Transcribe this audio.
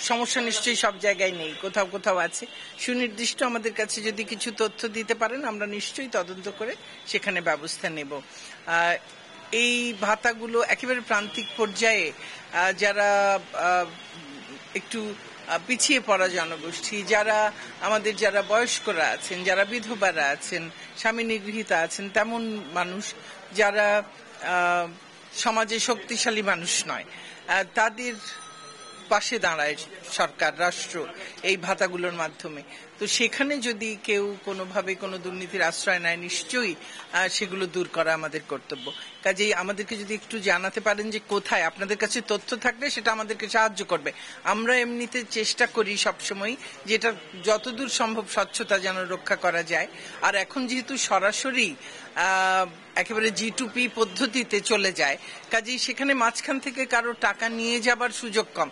সমস্যা নিশ্চয়ই সব জায়গায় নেই, কোথাও কোথাও আছে। সুনির্দিষ্ট আমাদের কাছে যদি কিছু তথ্য দিতে পারেন আমরা নিশ্চয়ই তদন্ত করে সেখানে ব্যবস্থা নেব। এই ভাতাগুলো একেবারে প্রান্তিক পর্যায়ে যারা একটু পিছিয়ে পড়া জনগোষ্ঠী, যারা বয়স্করা আছেন, যারা বিধবারা আছেন, স্বামী নিগৃহীতা আছেন, তেমন মানুষ যারা সমাজে শক্তিশালী মানুষ নয়, তাদের পাশে দাঁড়ায় সরকার, রাষ্ট্র এই ভাতাগুলোর মাধ্যমে। তো সেখানে যদি কেউ কোনোভাবে কোনো দুর্নীতির আশ্রয় নেয় নিশ্চয়ই সেগুলো দূর করা আমাদের কর্তব্য। কাজেই আমাদেরকে যদি একটু জানাতে পারেন যে কোথায়, আপনাদের কাছে তথ্য থাকলে সেটা আমাদেরকে সাহায্য করবে। আমরা এমনিতে চেষ্টা করি সবসময় যেটা যতদূর সম্ভব স্বচ্ছতা যেন রক্ষা করা যায়। আর এখন যেহেতু সরাসরি একেবারে G2P পদ্ধতিতে চলে যায়, কাজেই সেখানে মাঝখান থেকে কারো টাকা নিয়ে যাবার সুযোগ কম।